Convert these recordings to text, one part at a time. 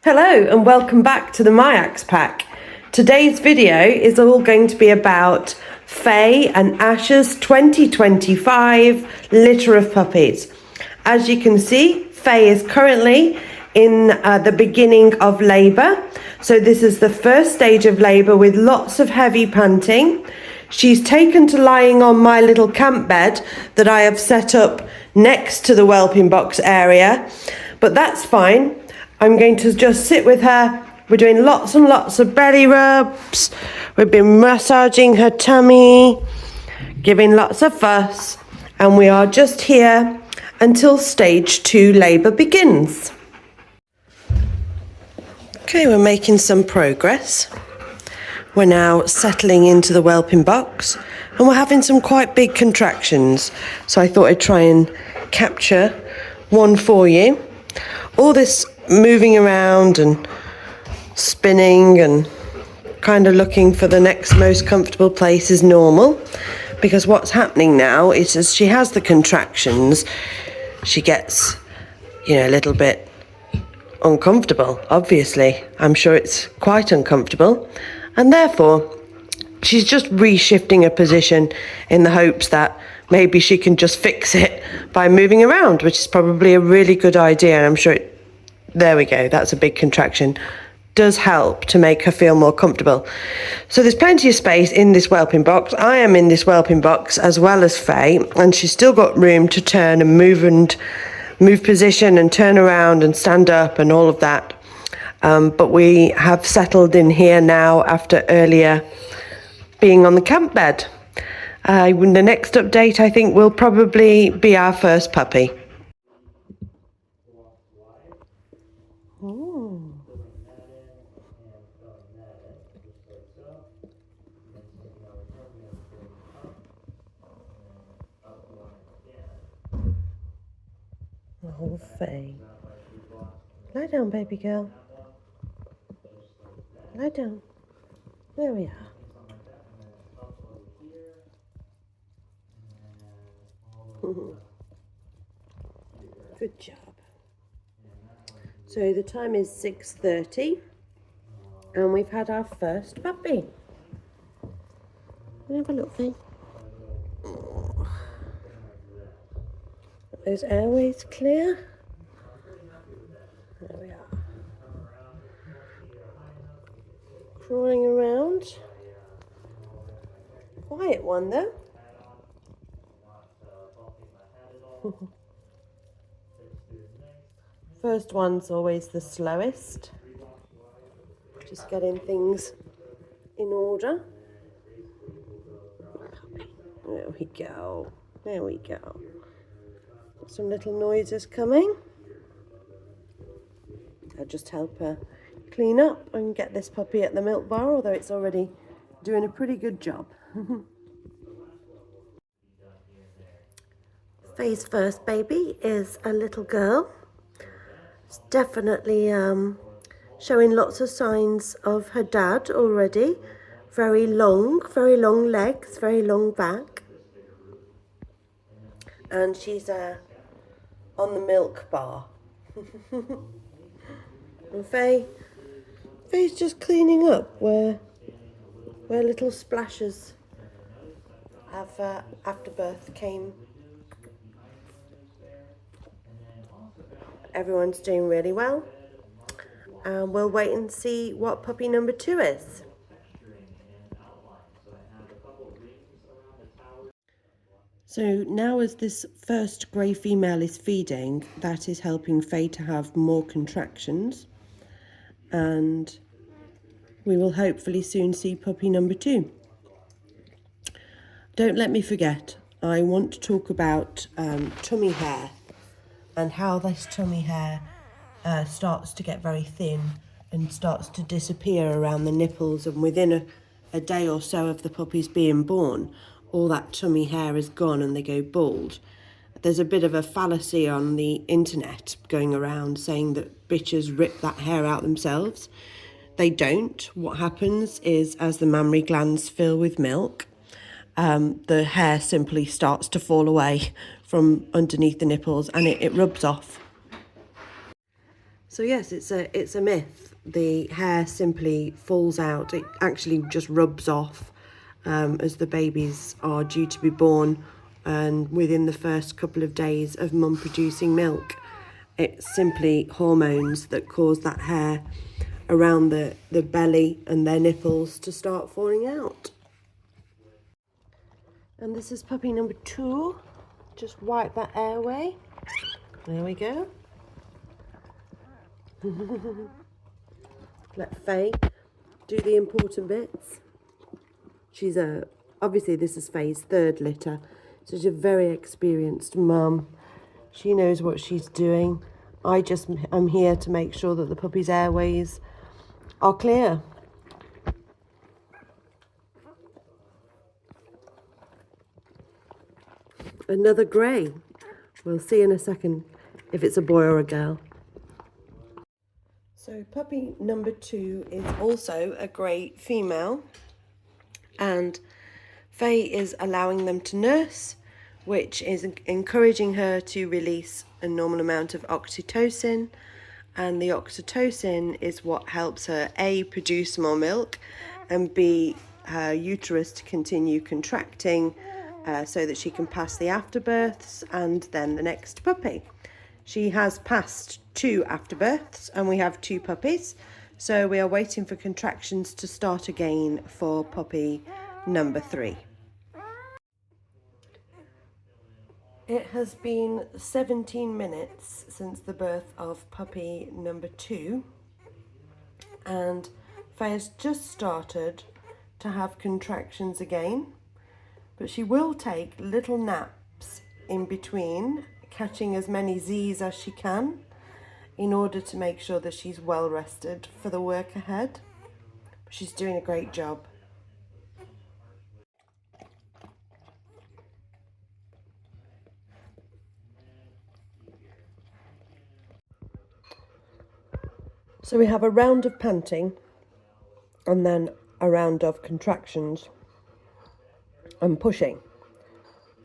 Hello and welcome back to the Miyax pack. Today's video is all going to be about Faye and Asher's 2025 litter of puppies. As you can see, Faye is currently in the beginning of labour. So this is the first stage of labour with lots of heavy panting. She's taken to lying on my little camp bed that I have set up next to the whelping box area, but that's fine. I'm going to just sit with her. We're doing lots and lots of belly rubs. We've been massaging her tummy, giving lots of fuss, and we are just here until stage 2 labour begins. Okay, we're making some progress. We're now settling into the whelping box and we're having some quite big contractions. So I thought I'd try and capture one for you. All this moving around and spinning and kind of looking for the next most comfortable place is normal, because what's happening now is as she has the contractions, she gets, a little bit uncomfortable, obviously. I'm sure it's quite uncomfortable, and therefore she's just reshifting her position in the hopes that maybe she can just fix it by moving around, which is probably a really good idea, and I'm sure there we go, that's a big contraction. Does help to make her feel more comfortable. So there's plenty of space in this whelping box. I am in this whelping box as well as Faye, and she's still got room to turn and move position and turn around and stand up and all of that. But we have settled in here now after earlier being on the camp bed. The next update, I think, will probably be our first puppy. Oh, Faye. Lie down, baby girl. Lie down. There we are. Good job. So the time is 6:30 and we've had our first puppy. Have a look, Faye. Those airways clear. There we are. Crawling around. Quiet one though. First one's always the slowest. Just getting things in order. There we go. There we go. Some little noises coming. I'll just help her clean up and get this puppy at the milk bar, although it's already doing a pretty good job. Faye's first baby is a little girl. It's definitely showing lots of signs of her dad already. Very long legs, very long back. And she's on the milk bar. And Faye's just cleaning up where little splashes of afterbirth came. Everyone's doing really well, and we'll wait and see what puppy number 2 is. So now as this first grey female is feeding, that is helping Faye to have more contractions, and we will hopefully soon see puppy number 2. Don't let me forget, I want to talk about tummy hair and how this tummy hair starts to get very thin and starts to disappear around the nipples, and within a day or so of the puppies being born, all that tummy hair is gone and they go bald. There's a bit of a fallacy on the internet going around saying that bitches rip that hair out themselves. They don't. What happens is as the mammary glands fill with milk, the hair simply starts to fall away from underneath the nipples and it rubs off. So yes, it's a myth. The hair simply falls out. It actually just rubs off as the babies are due to be born, and within the first couple of days of mum producing milk. It's simply hormones that cause that hair around the belly and their nipples to start falling out. And this is puppy number 2. Just wipe that airway. There we go. Let Faye do the important bits. She's obviously this is Faye's 3rd litter, so she's a very experienced mum. She knows what she's doing. I'm here to make sure that the puppy's airways are clear. Another grey. We'll see in a second if it's a boy or a girl. So puppy number 2 is also a grey female, and Faye is allowing them to nurse, which is encouraging her to release a normal amount of oxytocin, and the oxytocin is what helps her A, produce more milk, and B, her uterus to continue contracting so that she can pass the afterbirths and then the next puppy. She has passed 2 afterbirths and we have 2 puppies, so we are waiting for contractions to start again for puppy number 3. It has been 17 minutes since the birth of puppy number 2, and Faye has just started to have contractions again, but she will take little naps in between, catching as many Z's as she can in order to make sure that she's well rested for the work ahead. She's doing a great job. So we have a round of panting and then a round of contractions and pushing.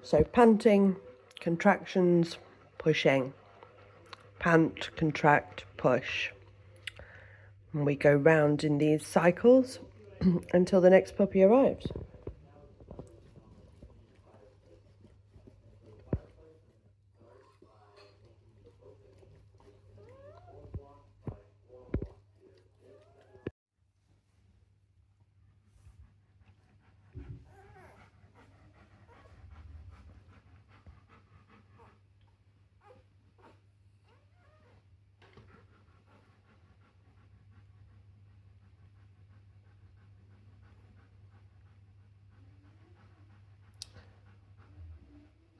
So panting, contractions, pushing. Pant, contract, push. And we go round in these cycles until the next puppy arrives.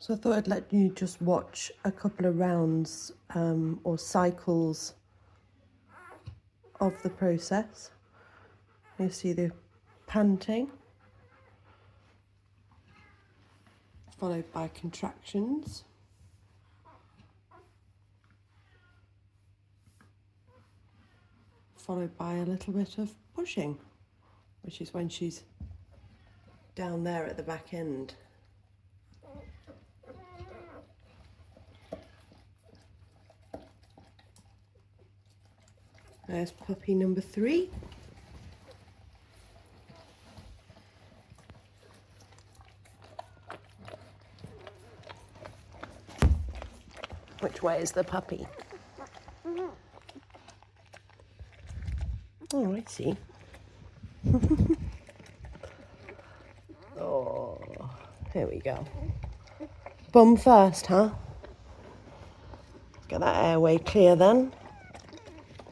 So I thought I'd let you just watch a couple of rounds or cycles of the process. You see the panting, followed by contractions. Followed by a little bit of pushing, which is when she's down there at the back end. There's puppy number 3. Which way is the puppy? Oh, I see. Oh, here we go. Bum first, huh? Get that airway clear then.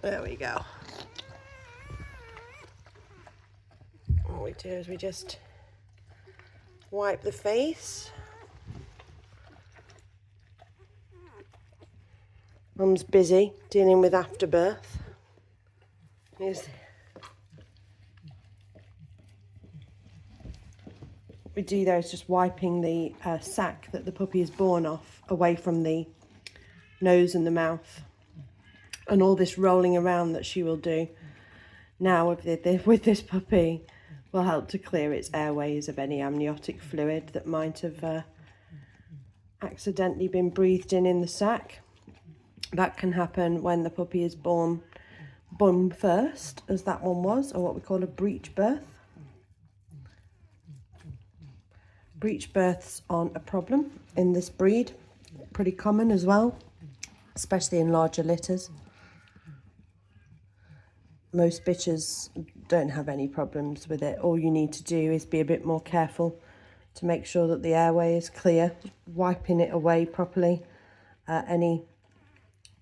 There we go. What we do is we just wipe the face. Mum's busy dealing with afterbirth. What we do there is just wiping the sac that the puppy is born off away from the nose and the mouth, and all this rolling around that she will do now with this puppy will help to clear its airways of any amniotic fluid that might have accidentally been breathed in the sac. That can happen when the puppy is born bum first, as that one was, or what we call a breech birth. Breech births aren't a problem in this breed, pretty common as well, especially in larger litters. Most bitches don't have any problems with it. All you need to do is be a bit more careful to make sure that the airway is clear, wiping it away properly, any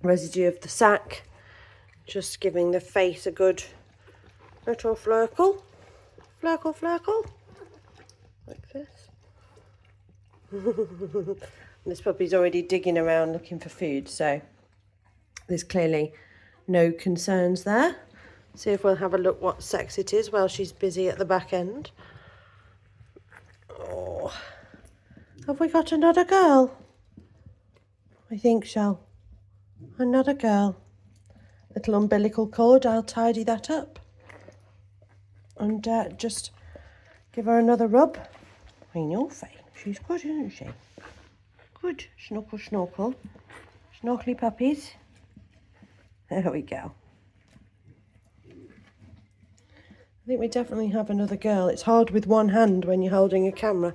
residue of the sac, just giving the face a good little flurkle, flurkle, like this. This puppy's already digging around looking for food, so there's clearly no concerns there. See if we'll have a look what sex it is while she's busy at the back end. Oh, have we got another girl? I think so. Another girl. Little umbilical cord, I'll tidy that up. And just give her another rub. I know, Faye. She's good, isn't she? Good. Snorkel, snorkel. Snorkely puppies. There we go. I think we definitely have another girl. It's hard with one hand when you're holding a camera.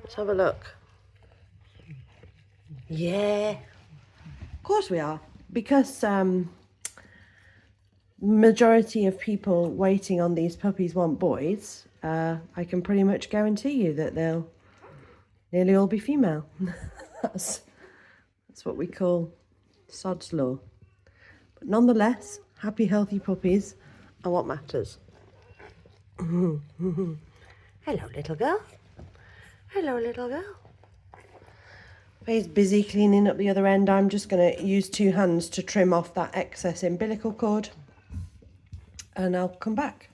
Let's have a look. Yeah. Of course we are. Because majority of people waiting on these puppies want boys, I can pretty much guarantee you that they'll nearly all be female. That's what we call sod's law. But nonetheless, happy, healthy puppies are what matters. Hello, little girl. Hello, little girl. Faye's busy cleaning up the other end. I'm just going to use 2 hands to trim off that excess umbilical cord. And I'll come back.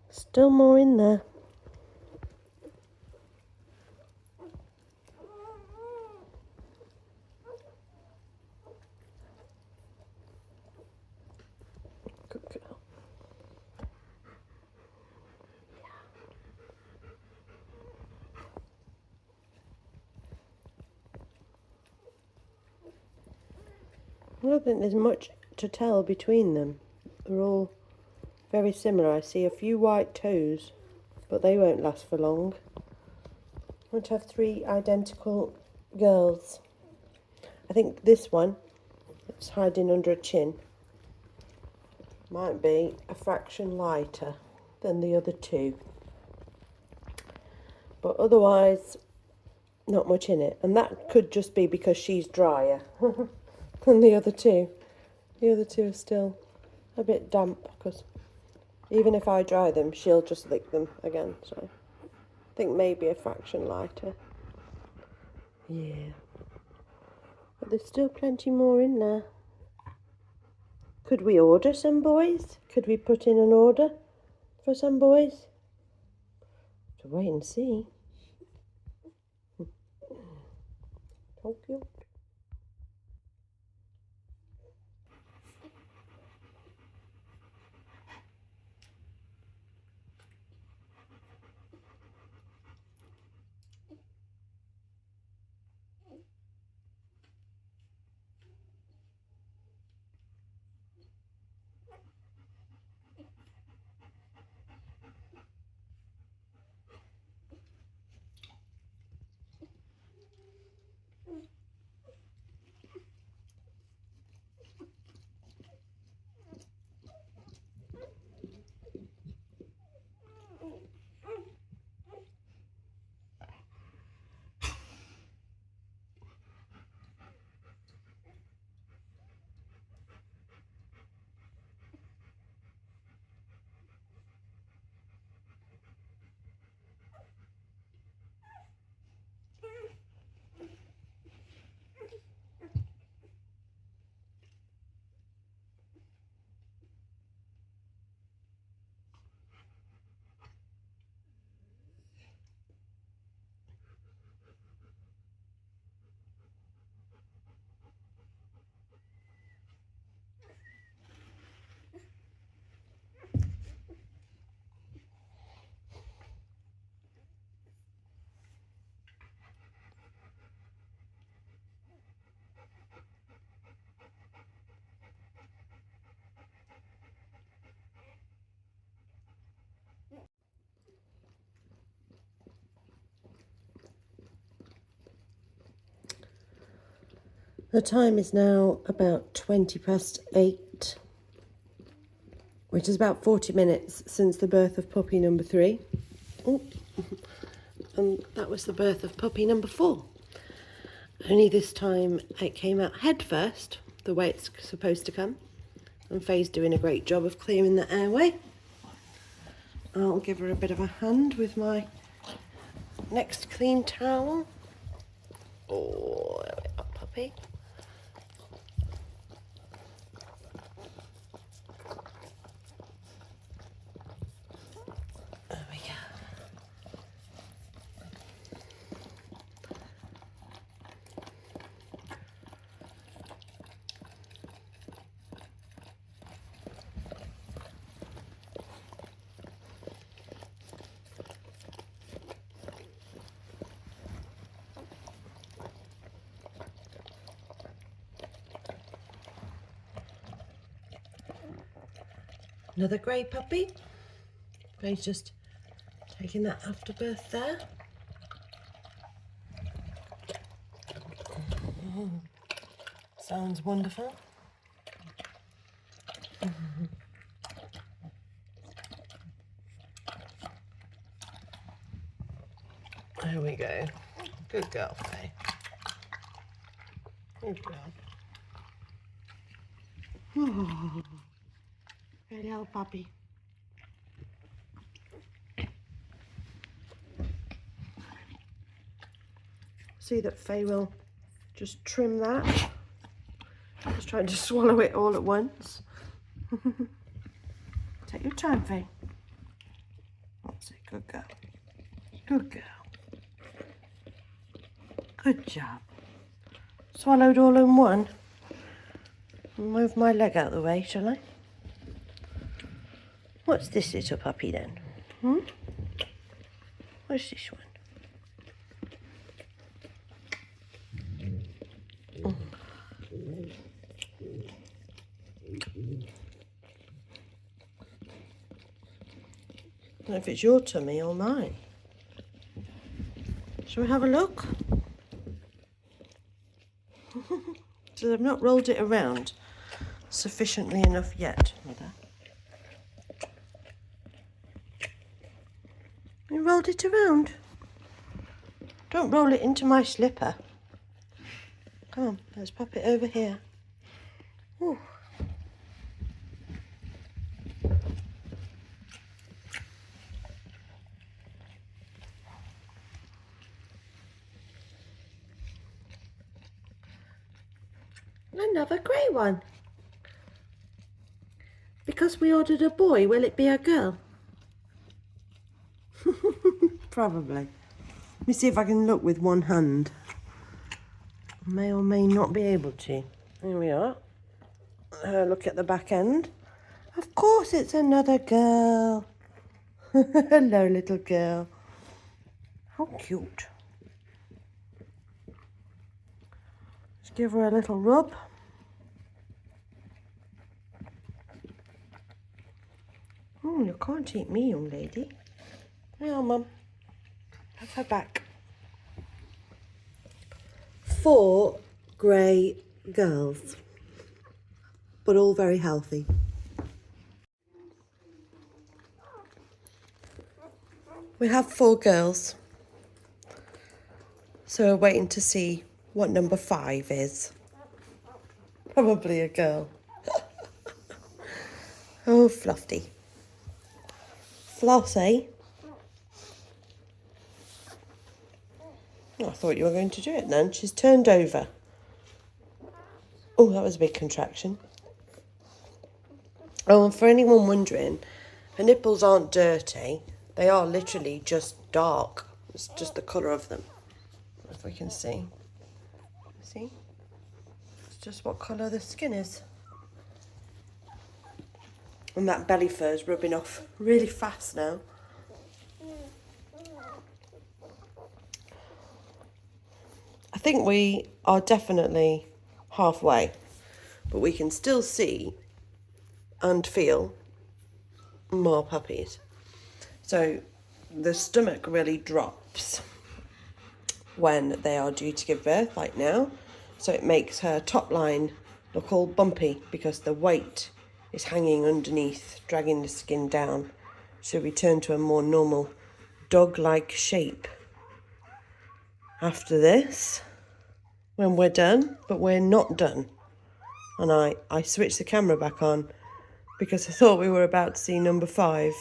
Still more in there. Good girl. I don't think there's much to tell between them. They're all very similar. I see a few white toes, but they won't last for long. I want to have 3 identical girls. I think this one, that's hiding under a chin, might be a fraction lighter than the other 2. But otherwise, not much in it. And that could just be because she's drier than the other 2. The other 2 are still a bit damp, because even if I dry them, she'll just lick them again. So I think maybe a fraction lighter. Yeah. But there's still plenty more in there. Could we order some boys? Could we put in an order for some boys? To wait and see. So cute. The time is now about 8:20, which is about 40 minutes since the birth of puppy number 3. Oh, and that was the birth of puppy number 4. Only this time it came out head first, the way it's supposed to come. And Faye's doing a great job of clearing the airway. I'll give her a bit of a hand with my next clean towel. Oh, there we are, puppy. There we go. Another grey puppy. Faye's just taking that afterbirth there. Oh, sounds wonderful. There we go. Good girl, Faye. Good girl. Oh, good little puppy. See that Faye will just trim that. Just trying to swallow it all at once. Take your time, Faye. That's it. Good girl. Good girl. Good job. Swallowed all in one. Move my leg out of the way, shall I? What's this little puppy then? What's this one? I don't know if it's your tummy or mine. Shall we have a look? So they've not rolled it around sufficiently enough yet, Mother. You rolled it around. Don't roll it into my slipper. Come on, let's pop it over here. Ooh. Another grey one. Because we ordered a boy, will it be a girl? Probably. Let me see if I can look with one hand. May or may not be able to. Here we are. Look at the back end. Of course it's another girl. Hello, little girl. How cute. Let's give her a little rub. Oh, you can't eat me, young lady. Well, Mum. Have her back. 4 grey girls, but all very healthy. We have 4 girls, so we're waiting to see what number 5 is. Probably a girl. Oh, Fluffy. Flossie. Oh, I thought you were going to do it then. She's turned over. Oh, that was a big contraction. Oh, and for anyone wondering, her nipples aren't dirty. They are literally just dark. It's just the colour of them. If we can see. See? It's just what colour the skin is. And that belly fur is rubbing off really fast now. I think we are definitely halfway, but we can still see and feel more puppies. So the stomach really drops when they are due to give birth, like now. so it makes her top line look all bumpy because the weight is hanging underneath, dragging the skin down. So return to a more normal dog-like shape. After this, when we're done, but we're not done, and I switched the camera back on because I thought we were about to see number 5.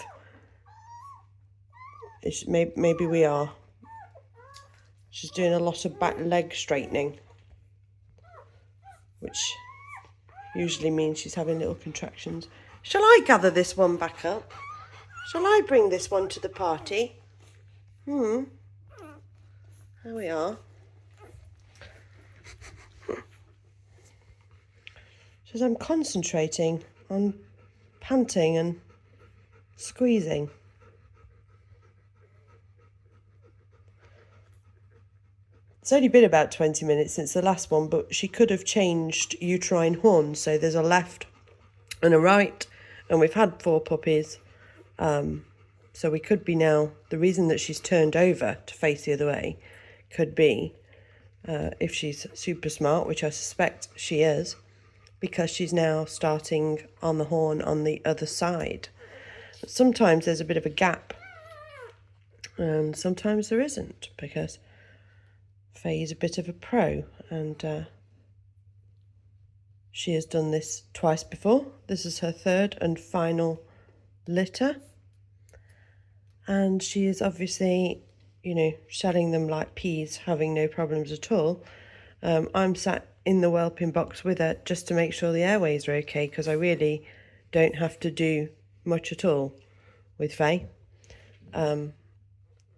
Maybe we are. She's doing a lot of back leg straightening, which usually means she's having little contractions. Shall I gather this one back up? Shall I bring this one to the party? There we are. Says I'm concentrating on panting and squeezing. It's only been about 20 minutes since the last one, but she could have changed uterine horns. So there's a left and a right, and we've had 4 puppies. So we could be now, the reason that she's turned over to face the other way could be, if she's super smart, which I suspect she is, because she's now starting on the horn on the other side. But sometimes there's a bit of a gap, and sometimes there isn't, because Faye's a bit of a pro, and she has done this twice before. This is her 3rd and final litter. And she is obviously, shelling them like peas, having no problems at all. I'm sat in the whelping box with her just to make sure the airways are okay, because I really don't have to do much at all with Faye.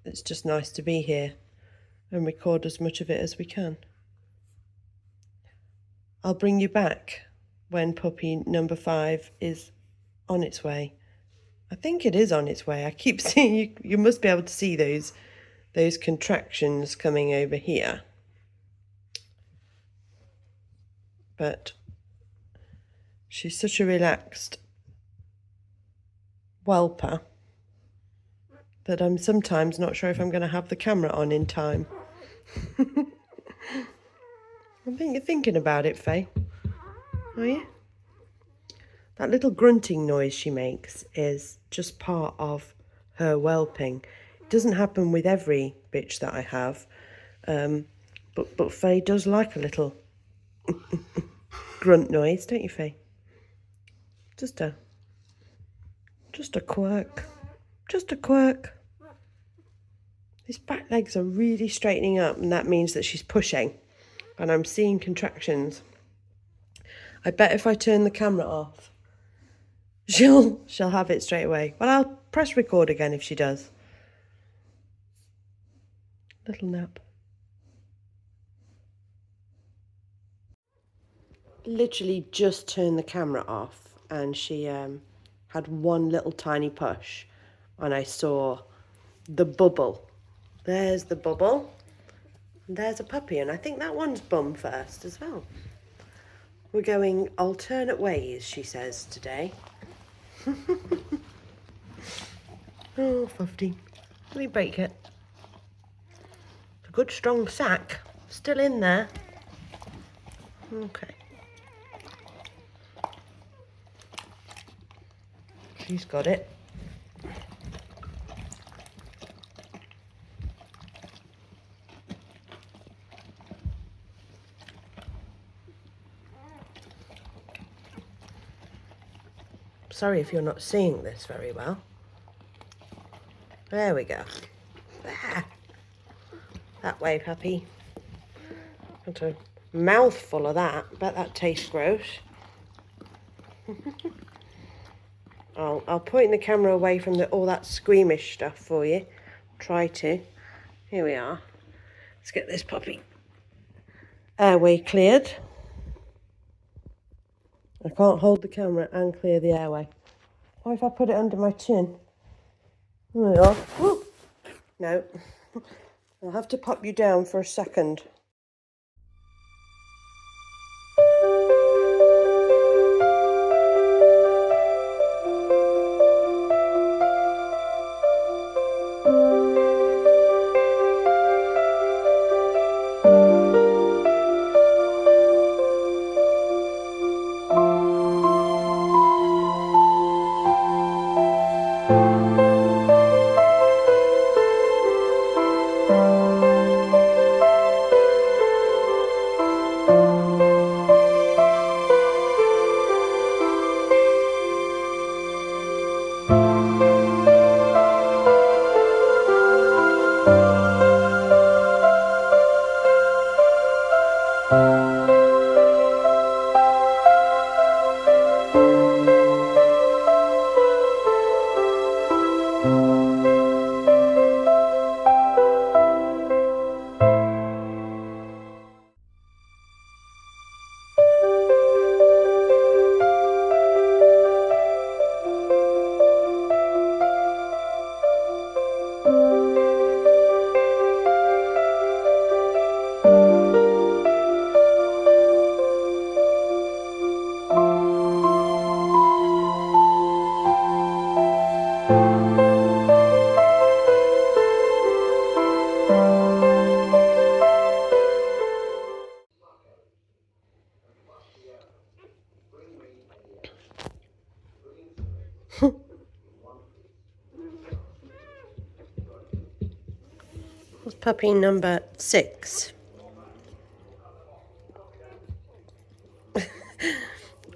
It's just nice to be here and record as much of it as we can. I'll bring you back when puppy number 5 is on its way. I think it is on its way. I keep seeing you must be able to see those contractions coming over here. But she's such a relaxed whelper that I'm sometimes not sure if I'm going to have the camera on in time. I think you're thinking about it, Faye. Are you? That little grunting noise she makes is just part of her whelping. It doesn't happen with every bitch that I have, but Faye does like a little grunt noise, don't you, Faye? Just a quirk. Just a quirk. These back legs are really straightening up, and that means that she's pushing, and I'm seeing contractions. I bet if I turn the camera off, she'll have it straight away. Well, I'll press record again if she does. Little nap. Literally just turned the camera off, and she had one little tiny push, and I saw the bubble. There's the bubble. And there's a puppy, and I think that one's bum first as well. We're going alternate ways, she says today. Oh, Fufty. Let me break it. It's a good strong sack. Still in there. Okay. She's got it. Sorry if you're not seeing this very well. There we go. There. That way, puppy. Got a mouthful of that. Bet that tastes gross. I'll point the camera away from all that squeamish stuff for you. Try to. Here we are. Let's get this puppy airway cleared. I can't hold the camera and clear the airway. What if I put it under my chin? There we are. Whoop. No. I'll have to pop you down for a second. puppy number 6.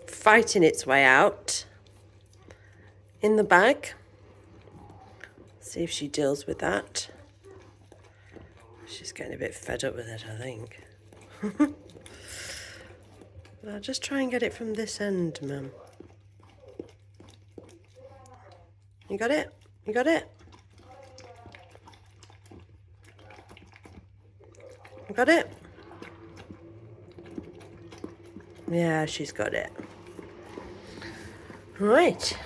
Fighting its way out in the bag. See if she deals with that. She's getting a bit fed up with it, I think. I'll just try and get it from this end, Mum. You got it? You got it? You got it? Yeah, she's got it. Right.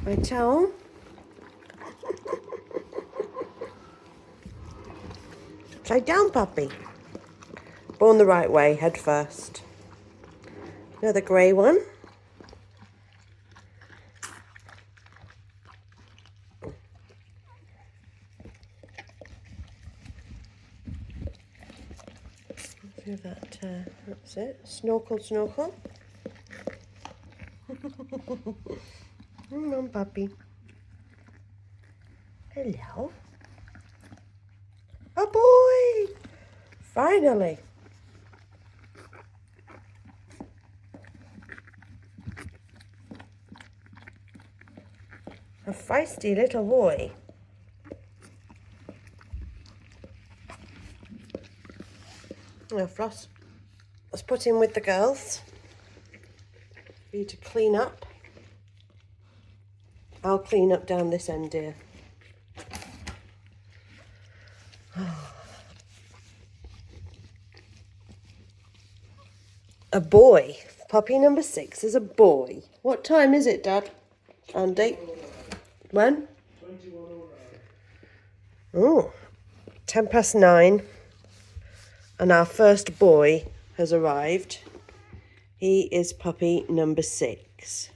My towel. Upside down, puppy. Born the right way, head first. Another grey one. Do that, that's it. Snorkel, snorkel. Come on, puppy. Hello. A boy! Finally. A feisty little boy. Now, Floss, let's put him with the girls for you to clean up. I'll clean up down this end, dear. A boy. Puppy number 6 is a boy. What time is it, Dad? Andy? When? 21:09. Oh, 9:10. And our first boy has arrived. He is puppy number 6.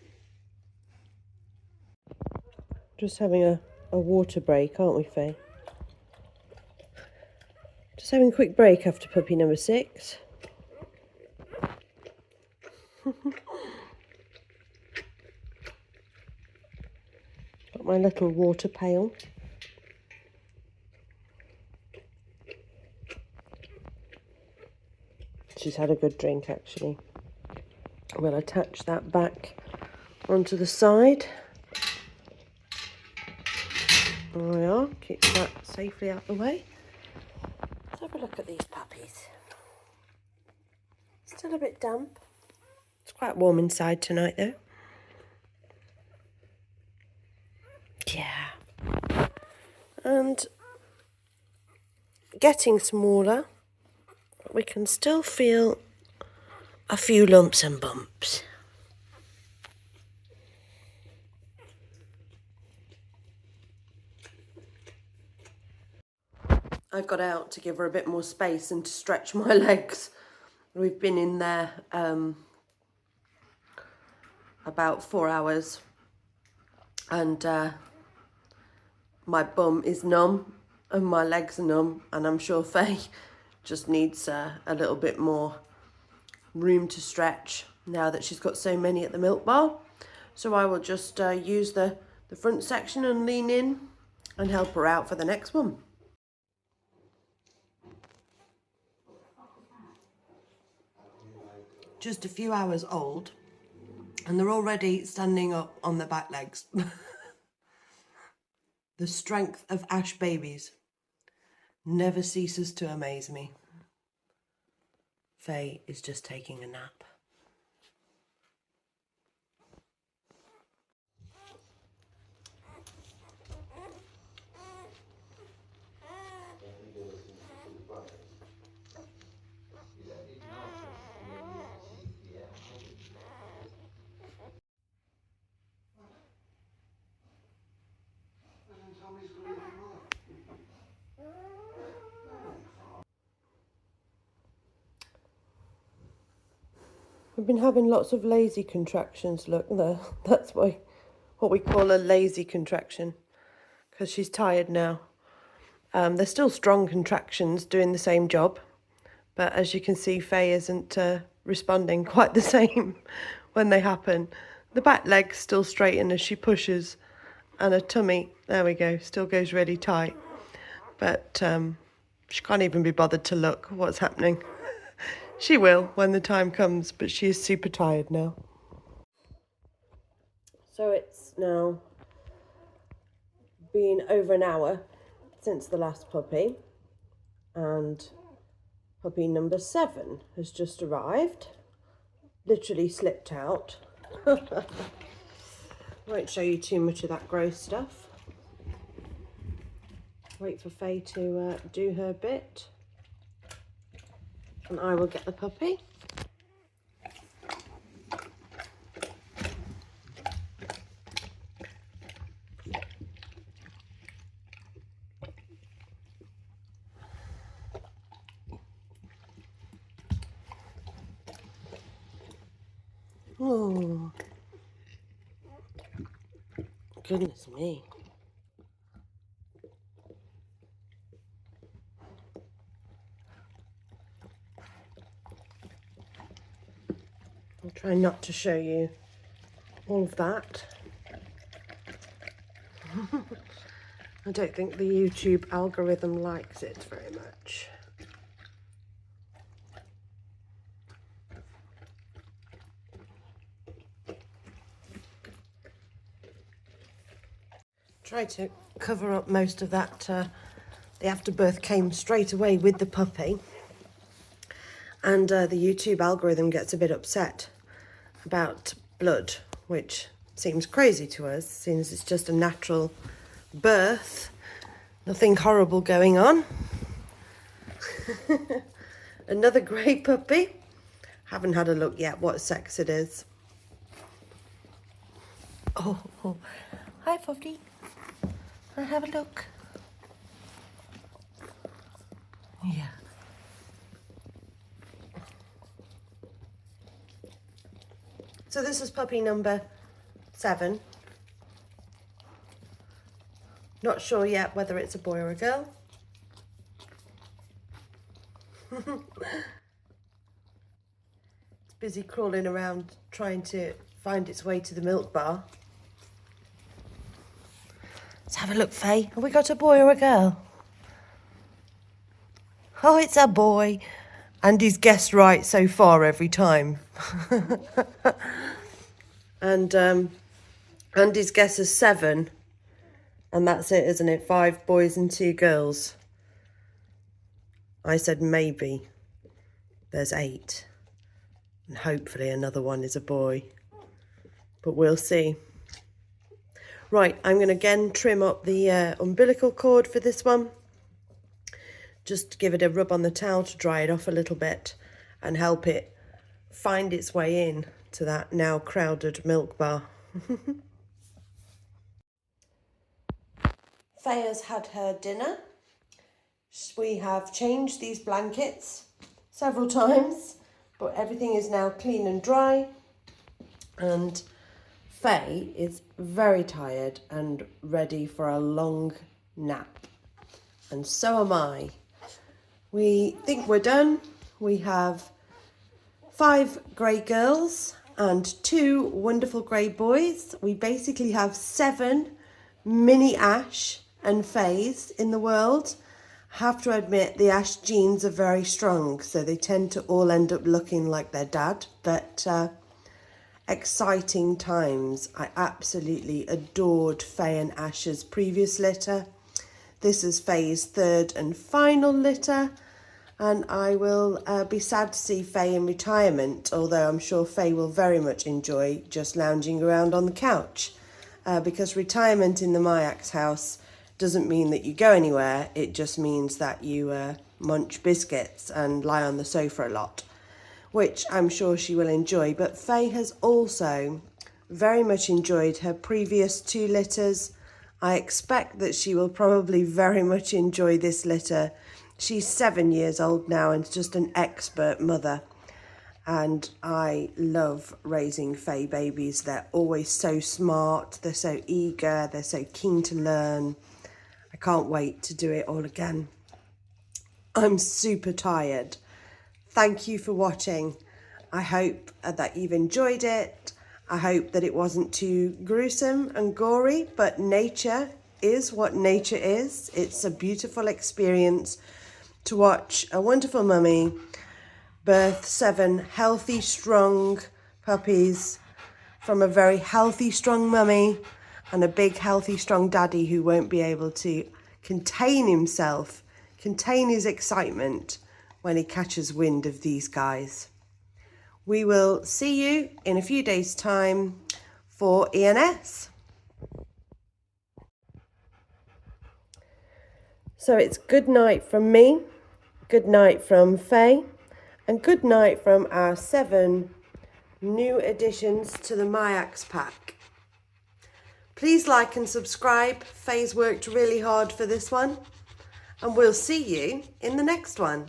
Just having a water break, aren't we, Faye? Just having a quick break after puppy number 6. Got my little water pail. She's had a good drink, actually. We'll attach that back onto the side. There we are. Keep that safely out the way. Let's have a look at these puppies. Still a bit damp. It's quite warm inside tonight, though. Yeah. And getting smaller, we can still feel a few lumps and bumps. I've got out to give her a bit more space and to stretch my legs. We've been in there about 4 hours, and my bum is numb and my legs are numb, and I'm sure Faye just needs a little bit more room to stretch now that she's got so many at the milk bar. So I will just use the front section and lean in and help her out for the next one. Just a few hours old, and they're already standing up on their back legs. The strength of Ash babies never ceases to amaze me. Faye is just taking a nap. We've been having lots of lazy contractions. Look there, that's what we call a lazy contraction, because she's tired now. They're still strong contractions doing the same job, but as you can see, Faye isn't responding quite the same when they happen. The back legs still straighten as she pushes, and her tummy, there we go, still goes really tight. But she can't even be bothered to look what's happening. She will when the time comes, but she is super tired now. So it's now been over an hour since the last puppy, and puppy number 7 has just arrived. Literally slipped out. Won't show you too much of that gross stuff. Wait for Faye to do her bit, and I will get the puppy. Oh, goodness me. I'll try not to show you all of that. I don't think the YouTube algorithm likes it very much. Try to cover up most of that. The afterbirth came straight away with the puppy, and the YouTube algorithm gets a bit upset about blood, which seems crazy to us, since it's just a natural birth, nothing horrible going on. Another grey puppy. Haven't had a look yet what sex it is. Oh, hi Puppy. I have a look. Yeah. So this is puppy number 7. Not sure yet whether it's a boy or a girl. It's busy crawling around trying to find its way to the milk bar. Let's have a look, Faye. Have we got a boy or a girl? Oh, it's a boy. And he's guessed right so far every time. And his guess is 7. And that's it, isn't it? 5 boys and 2 girls. I said maybe. There's 8. And hopefully another one is a boy. But we'll see. Right, I'm going to again trim up the umbilical cord for this one. Just give it a rub on the towel to dry it off a little bit and help it find its way in to that now crowded milk bar. Faye has had her dinner. We have changed these blankets several times, but everything is now clean and dry, and Faye is very tired and ready for a long nap, and so am I. We think we're done. We have 5 grey girls and 2 wonderful grey boys. We basically have 7 mini Ash and Fays in the world. I have to admit the Ash genes are very strong, so they tend to all end up looking like their dad, but exciting times. I absolutely adored Faye and Ash's previous litter. This is Faye's 3rd and final litter, and I will be sad to see Faye in retirement, although I'm sure Faye will very much enjoy just lounging around on the couch, because retirement in the Miyax house doesn't mean that you go anywhere. It just means that you munch biscuits and lie on the sofa a lot, which I'm sure she will enjoy. But Faye has also very much enjoyed her previous 2 litters. I expect that she will probably very much enjoy this litter. She's 7 years old now and just an expert mother. And I love raising Faye babies. They're always so smart, they're so eager, they're so keen to learn. I can't wait to do it all again. I'm super tired. Thank you for watching, I hope that you've enjoyed it. I hope that it wasn't too gruesome and gory, but nature is what nature is. It's a beautiful experience to watch a wonderful mummy birth 7 healthy, strong puppies from a very healthy, strong mummy and a big, healthy, strong daddy who won't be able to contain himself, contain his excitement when he catches wind of these guys. We will see you in a few days' time for ENS. So it's good night from me, good night from Faye, and good night from our 7 new additions to the Miyax pack. Please like and subscribe. Faye's worked really hard for this one, and we'll see you in the next one.